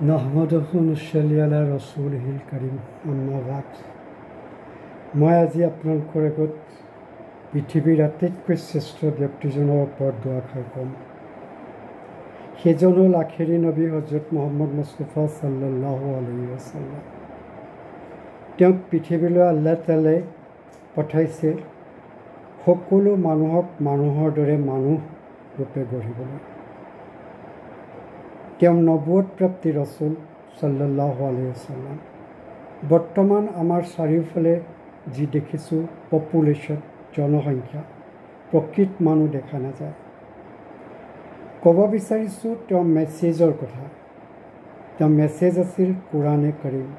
নহমদহু নুছল্লি আলা ৰসুলিহিল কাৰিম আম্মা বাদ। মই আজি আপোনালোকৰ আগত পৃথিৱীৰ আটাইতকৈ শ্ৰেষ্ঠ ব্যক্তিজনৰ ওপৰত দুআষাৰ ক'ম। সেইজন হ'ল আখেৰী নবী হজৰত মুহাম্মদ মুস্তাফা সাল্লাল্লাহু আলাইহি ওয়াসাল্লাম। তেওঁক পৃথিৱীলৈ আল্লাহ তাআলাই পঠাইছে সকলো মানুহক মানুহৰ দৰে মানুহ ৰূপে গঢ়িবলৈ। তেওঁ নবুৱত প্ৰাপ্তি ৰচুল সাল্লাল্লাহু আলাইহি ওয়াসাল্লাম। বৰ্তমান আমাৰ চাৰিওফালে যি দেখিছোঁ পপুলেশ্যন, জনসংখ্যা, প্ৰকৃত মানুহ দেখা নাযায়। ক'ব বিচাৰিছোঁ তেওঁৰ মেছেজৰ কথা। তেওঁৰ মেছেজ আছিল কোৰাণে কাৰিম।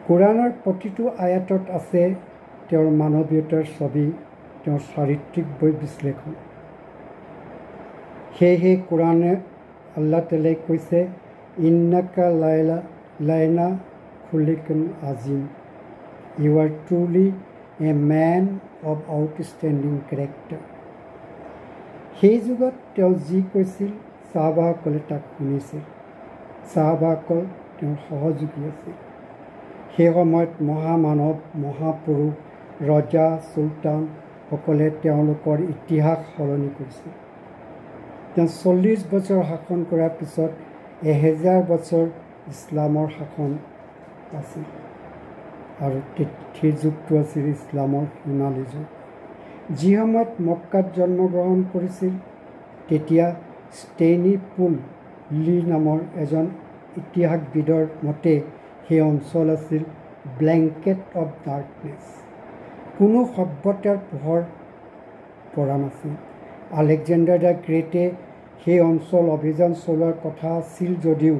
কোৰাণৰ প্ৰতিটো আয়াতত আছে তেওঁৰ মানৱীয়তাৰ ছবি, তেওঁৰ চাৰিত্ৰিক বিশ্লেষণ। সেয়েহে কোৰাণে আল্লাহ তাআলাই কৈছে, ইন্নাকা লাইনা খুলিকুন আজিম, you are truly a man of outstanding character. সেই যুগত তেওঁ যি কৈছিল চাহাবাসকলে তাক শুনিছিল। চাহাবাসকল তেওঁৰ সহযোগী আছিল। সেই সময়ত মহামানৱ, মহাপুৰুষ, ৰজা, চুলতানসকলে তেওঁলোকৰ ইতিহাস সলনি কৰিছিল। তেওঁ 40 বছৰ শাসন কৰাৰ পিছত 1000 বছৰ ইছলামৰ শাসন আছিল আৰু সেই যুগটো আছিল ইছলামৰ সোণালী যুগ। যি সময়ত মক্কাত জন্মগ্ৰহণ কৰিছিল তেতিয়া ষ্টেইনি পুল লি নামৰ এজন ইতিহাসবিদৰ মতে সেই অঞ্চল আছিল ব্লেংকেট অৱ ডাৰ্কনেছ। কোনো সভ্যতাৰ পোহৰ পৰা নাছিল। আলেকজেণ্ডাৰ দ্য গ্ৰেটে সেই অঞ্চল অভিযান চলোৱাৰ কথা আছিল যদিও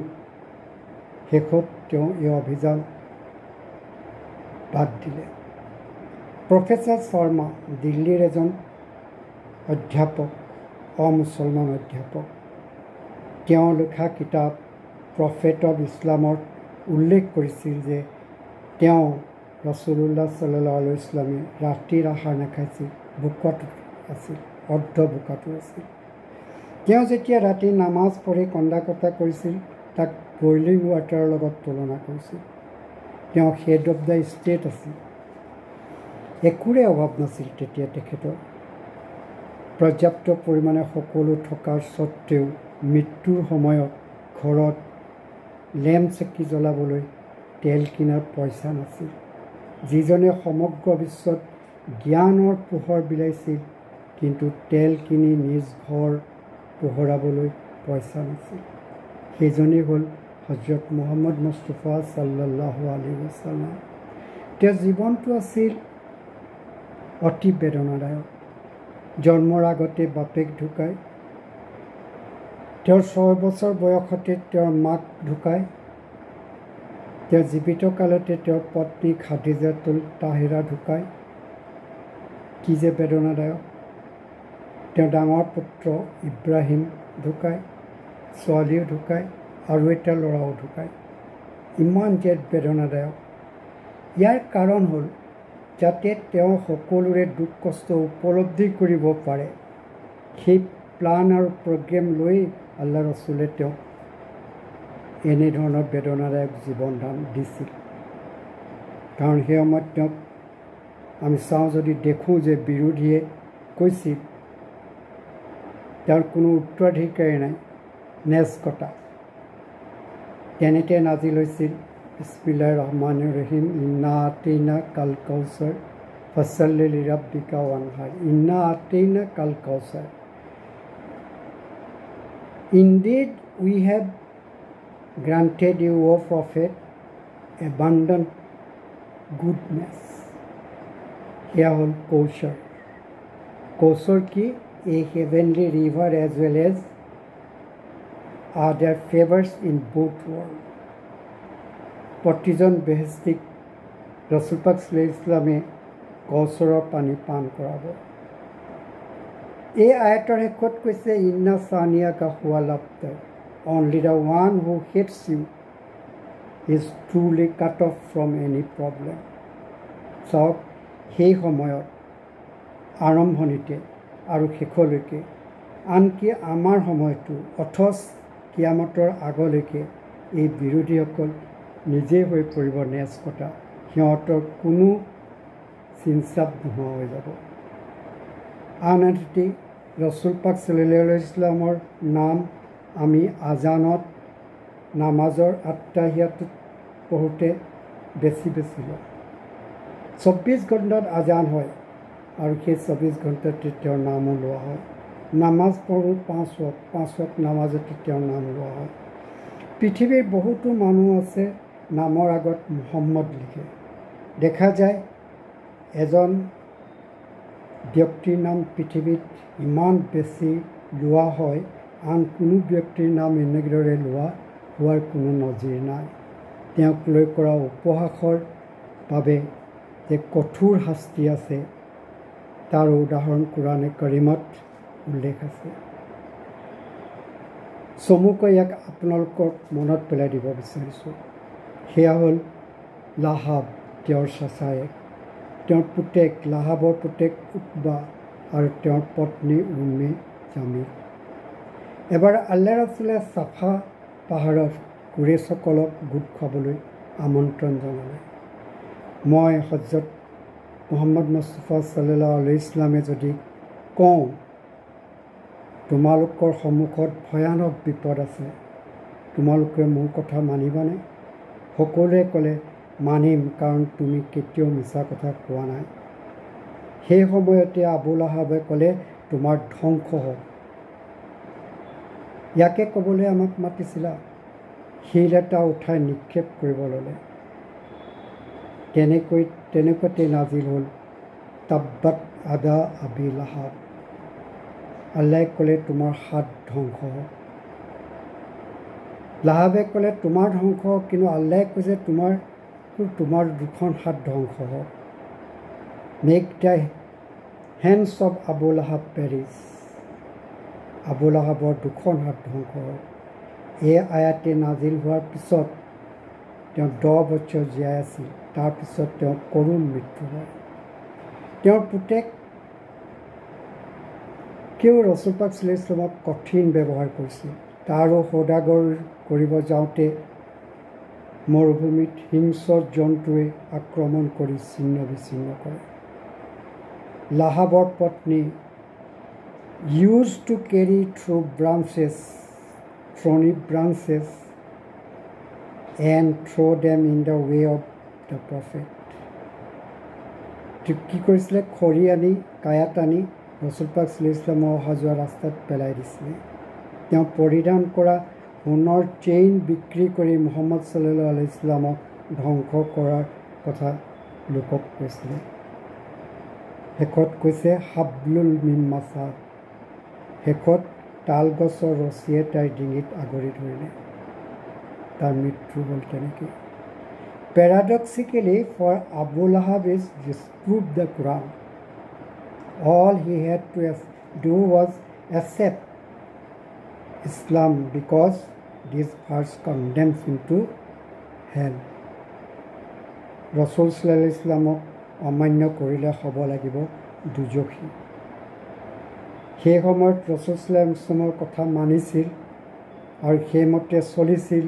শেষত তেওঁ এই অভিযান বাদ দিলে। প্ৰফেচাৰ শৰ্মা দিল্লীৰ এজন অধ্যাপক, অমুছলমান অধ্যাপক। তেওঁ লিখা কিতাপ প্ৰফেট অৱ ইছলামত উল্লেখ কৰিছিল যে তেওঁ ৰাছুলুল্লাহ সাল্লাল্লাহু আলাইহি ওয়াসাল্লামে ৰাতিৰ আহাৰ নাখাইছিল, বোকাটো আছিল, অৰ্ধ বোকাটো আছিল। তেওঁ যেতিয়া ৰাতি নামাজ পঢ়ি কন্দা কটা কৰিছিল তাক বইলিং ৱাটাৰৰ লগত তুলনা কৰিছিল। তেওঁ হেড অৱ দ্য ষ্টেট আছিল। একোৰে অভাৱ নাছিল তেতিয়া তেখেতৰ। পৰ্যাপ্ত পৰিমাণে সকলো থকাৰ স্বত্তেও মৃত্যুৰ সময়ত ঘৰত লেম্প চাকি জ্বলাবলৈ তেল কিনাৰ পইচা নাছিল। যিজনে সমগ্ৰ বিশ্বত জ্ঞানৰ পোহৰ বিলাইছিল কিন্তু তেল কিনি নিজ ঘৰ পোহৰাবলৈ পইচা নাছিল, সেইজনেই হ'ল হজৰত মুহাম্মদ মুস্তাফা সাল্লাল্লাহু আলাইহি ওয়াসাল্লাম। তেওঁৰ জীৱনটো আছিল অতি বেদনাদায়ক। জন্মৰ আগতে বাপেক ঢুকায়, তেওঁৰ 6 বছৰ বয়সতে তেওঁৰ মাক ঢুকায়। তেওঁ জীৱিত কালতে তেওঁৰ পত্নী খাদিজাতুল তাহিৰা ঢুকায়। কি যে বেদনাদায়ক। তেওঁৰ ডাঙৰ পুত্ৰ ইব্ৰাহিম ঢুকায়, ছোৱালীও ঢুকায় আৰু এটা ল'ৰাও ঢুকায়। ইমান যে বেদনাদায়ক। ইয়াৰ কাৰণ হ'ল যাতে তেওঁ সকলোৰে দুখ কষ্ট উপলব্ধি কৰিব পাৰে। সেই প্লান আৰু প্ৰগ্ৰেম লৈ আল্লাহ ৰচুলে তেওঁক এনেধৰণৰ বেদনাদায়ক জীৱন দান দিছিল। কাৰণ সেই সময়ত তেওঁক আমি চাওঁ যদি দেখোঁ যে বিৰোধীয়ে কৈছিল তেওঁৰ কোনো উত্তৰাধিকাৰী নাই, নেজ কটা। তেনেতে নাজিল হৈছিল বিস্মিল্লাহিৰ ৰহমানিৰ ৰহিম, ইন্না আতৈনা কাল কাউচাৰ ফছল্লি লিৰাব্বিকা ৱানহাৰ, ইন্না আতৈনা কাল কাউচাৰ। Indeed, we have granted you, O Prophet, abundant goodness. Here হ'ল কৌশৰ। কৌশৰ কি? A heavenly river as well as other favors in both worlds. প্ৰতিজন বেহেস্তিক ৰচুল পাক সাল্লাল্লাহু আলাইহি ওয়াসাল্লামে কৌশৰৰ পানী পান কৰাব। এই আয়াতৰ শেষত কৈছে ইন্না সানিয়াকা হুৱাল আবতাৰ, only the one who hates you is truly cut off from any problem. চাওক, সেই সময়ত আৰম্ভণিতে আৰু শেষলৈকে, আনকি আমাৰ সময়তো অথচ কিয়ামতৰ আগলৈকে এই বিৰোধীসকল নিজেই হৈ পৰিব নেজ কটা, সিহঁতৰ কোনো চিনচাপ নোহোৱা হৈ যাব। আন এটি ৰচুল পাক সাল্লাল্লাহু আলাইহি ওয়াসাল্লামৰ নাম আমি আজানত নামাজৰ আত্তাহিয়াতুত পঢ়োঁতে বেছি লওঁ। 24 ঘণ্টাত আজান হয় আৰু সেই 24 ঘণ্টাতে তেওঁৰ নামো লোৱা হয়। নামাজ পঢ়োঁ 5 ওয়াক্ত নামাজতে তেওঁৰ নাম লোৱা হয়। পৃথিৱীৰ বহুতো মানুহ আছে নামৰ আগত মুহাম্মদ লিখে। দেখা যায় এজন ব্যক্তিৰ নাম পৃথিৱীত ইমান বেছি লোৱা হয়, আন কোনো ব্যক্তিৰ নাম এনেদৰে হোৱাৰ কোনো নজিৰ নাই। তেওঁক লৈ কৰা উপহাসৰ বাবে যে কঠোৰ শাস্তি আছে তাৰ উদাহৰণ কোৰাণে কাৰিমত উল্লেখ আছে। চমুকৈ ইয়াক আপোনালোকক মনত পেলাই দিব বিচাৰিছোঁ। সেয়া হ'ল লাহাব, তেওঁৰ চাচায়েক, তেওঁৰ পুতেক লাহাবৰ পুতেক উতবা আৰু তেওঁৰ পত্নী উম্মে জামিল। এবাৰ আল্লাহ ৰাছুলে চাফা পাহাৰত কুৰেশ্বসকলক গোট খাবলৈ আমন্ত্ৰণ জনালে। মই হজৰত মুহাম্মদ মুস্তাফা সাল্লাল্লাহু আলাইহি ওয়াসাল্লামে যদি কওঁ তোমালোকৰ সন্মুখত ভয়ানক বিপদ আছে, তোমালোকে মোৰ কথা মানিবানে? সকলোৱে ক'লে মানিম, কাৰণ তুমি কেতিয়াও মিছা কথা কোৱা নাই। সেই সময়তে আবু লাহাবে ক'লে তোমাৰ ধ্বংস হওক। ইয়াকে ক'বলৈ আমাক মাতিছিলা? শিল এটা উঠাই নিক্ষেপ কৰিব ল'লে। তেনেকুৱাতে নাজিল হ'ল তাব্বাত আদা আবি লাহাব। আল্লাহে ক'লে তোমাৰ হাত ধ্বংস হওক। লাহাবে ক'লে তোমাৰ ধ্বংস হওক, কিন্তু আল্লাহে কৈছে তোমাৰ দুখন হাত ধ্বংস হওক। Make the hands of Abu Lahab perish. Abu লাহাবৰ দুখন হাত ধ্বংস হওক। এই আয়াতে নাজিল হোৱাৰ পিছত তেওঁ 10 বছৰ জীয়াই আছিল। তাৰপিছত তেওঁ কৰুণ মৃত্যু হয়। তেওঁৰ পুতেকেও ৰচুল পাক সাল্লাল্লাহু আলাইহি ওয়াসাল্লামক কঠিন ব্যৱহাৰ কৰিছিল। তাৰো সৌদাগৰ কৰিব যাওঁতে মৰুভূমিত হিংস্ৰ জন্তুৱে আক্ৰমণ কৰি ছিন্ন বিচ্ছিন্ন কৰে। লাহাবৰ পত্নী used to carry thorny branches and throw them in the way of the prophet. কি কৰিছিলে? খৰি আনি কায়াত আনি ৰচুল পাক সাল্লাল্লাহু আলাইহি ওয়াসাল্লামৰ অহা যোৱা ৰাস্তাত পেলাই দিছিলে। তেওঁ পৰিধান কৰা সোণৰ চেইন বিক্ৰী কৰি মুহাম্মদ সাল্লাল্লাহু আলাইহি ওয়াসাল্লামক ধ্বংস কৰাৰ কথা লোকক কৈছিলে। শেষত কৈছে হাবলুল মিন মাছাদ। শেষত তাল গছৰ ৰছীয়ে তাইৰ ডিঙিত আগৰি ধৰিলে। তাৰ মৃত্যু হ'ল তেনেকৈ। Paradoxically, for Abu Lahab is disprove the Quran. All he had to do was accept Islam because this verse condemns him to hell. Rasul sallallahu alaihi wasallamক অমান্য কৰিলে হ'ব লাগিব দুজখী। সেই সময়ত ৰচুল সাল্লাল্লাহু আলাইহি ওয়াসাল্লামৰ কথা মানিছিল আৰু সেইমতে চলিছিল।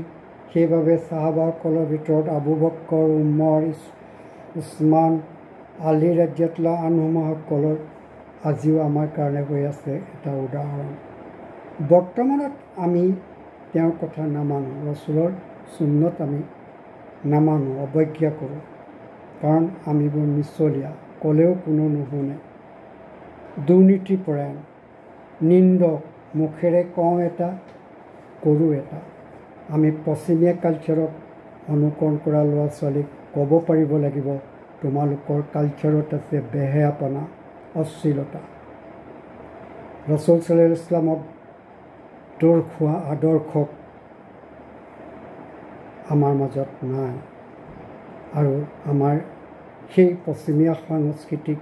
সেইবাবে চাহাবাসকলৰ ভিতৰত আবু বকৰ, উমৰ, উছমান, আলী ৰাদিয়াল্লাহু আনহুসকলৰ আজিও আমাৰ কাৰণে হৈ আছে এটা উদাহৰণ। বৰ্তমানত আমি তেওঁৰ কথা নামানো, ৰচুলৰ সুন্নত আমি নামানো, অৱজ্ঞা কৰোঁ, কাৰণ আমিবোৰ মিছলীয়া, ক'লেও কোনো নুশুনে, দুৰ্নীতিপৰায়ণ, নিন্দক, মুখেৰে কওঁ এটা কৰোঁ এটা। আমি পশ্চিমীয়া কালচাৰক অনুকৰণ কৰা ল'ৰা ছোৱালীক ক'ব পাৰিব লাগিব তোমালোকৰ কালচাৰত আছে বেহেয়াপনা, অশ্লীলতা। ৰচুল সাল্লাল্লাহু আলাইহি ওয়াসাল্লামক দৌৰ খোৱা আদৰ্শক আমাৰ মাজত নাই আৰু আমাৰ সেই পশ্চিমীয়া সংস্কৃতিক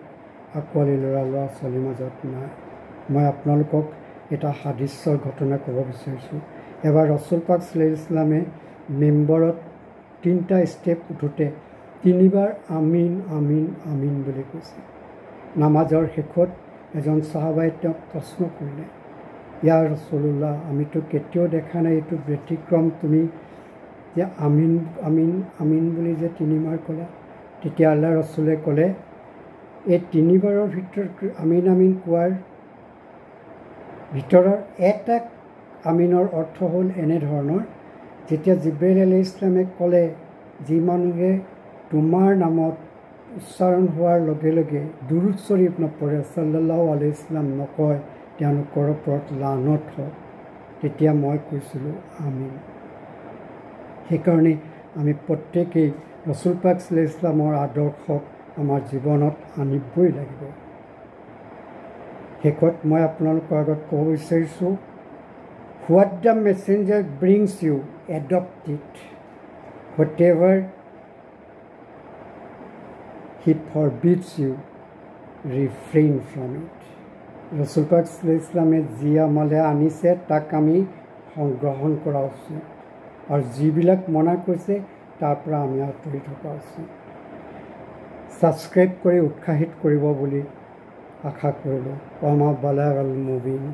আঁকোৱালি ল'ৰা ছোৱালীৰ মাজত নাই। মই আপোনালোকক এটা হাদিছৰ ঘটনা ক'ব বিচাৰিছোঁ। এবাৰ ৰচুল পাক সাল্লাল্লাহু আলাইহি ওয়াসাল্লামে মেম্বৰত 3টা ষ্টেপ উঠোঁতে 3বাৰ আমিন আমিন আমিন বুলি কৈছে। নামাজৰ শেষত এজন চাহাবাই তেওঁক প্ৰশ্ন কৰিলে, ইয়া ৰাছূলুল্লাহ, আমিতো কেতিয়াও দেখা নাই এইটো ব্যতিক্ৰম, তুমি যে আমিন আমিন আমিন বুলি যে 3 বাৰ ক'লা। তেতিয়া আল্লাহ ৰছুলে ক'লে, এই 3 বাৰৰ ভিতৰত আমিন আমিন কোৱাৰ ভিতৰৰ এটা আমিনৰ অৰ্থ হ'ল এনেধৰণৰ, যেতিয়া জিব্ৰাইল আলাইহিছ ইছলামে ক'লে, যি মানুহে তোমাৰ নামত উচ্চাৰণ হোৱাৰ লগে লগে দুৰুদ শ্বৰীফ নপঢ়ে, সাল্লাল্লাহু আলাইহি ওয়াসাল্লাম নকয়, তেওঁলোকৰ ওপৰত লানত হওক। তেতিয়া মই কৈছিলোঁ আমিন। সেইকাৰণে আমি প্ৰত্যেকেই ৰছুল পাক সাল্লাল্লাহু আলাইহি ওয়াসাল্লামৰ আদৰ্শক আমাৰ জীৱনত আনিবই লাগিব। শেষত মই আপোনালোকৰ আগত ক'ব বিচাৰিছোঁ, what the messenger brings you, adopt it, whatever he forbids you, refrain from it. ৰছুল পাক সাল্লাল্লাহু আলাইহি ওয়াসাল্লামে যি আমালে আনিছে তাক আমি সংগ্ৰহণ কৰা উচিত, আৰু যিবিলাক মনা কৰিছে তাৰ পৰা আমি আঁতৰি থকা উচিত। ছাবস্ক্ৰাইব কৰি উৎসাহিত কৰিব বুলি আশা কৰিলোঁ। ওয়া মা বালাগাল মুবিন।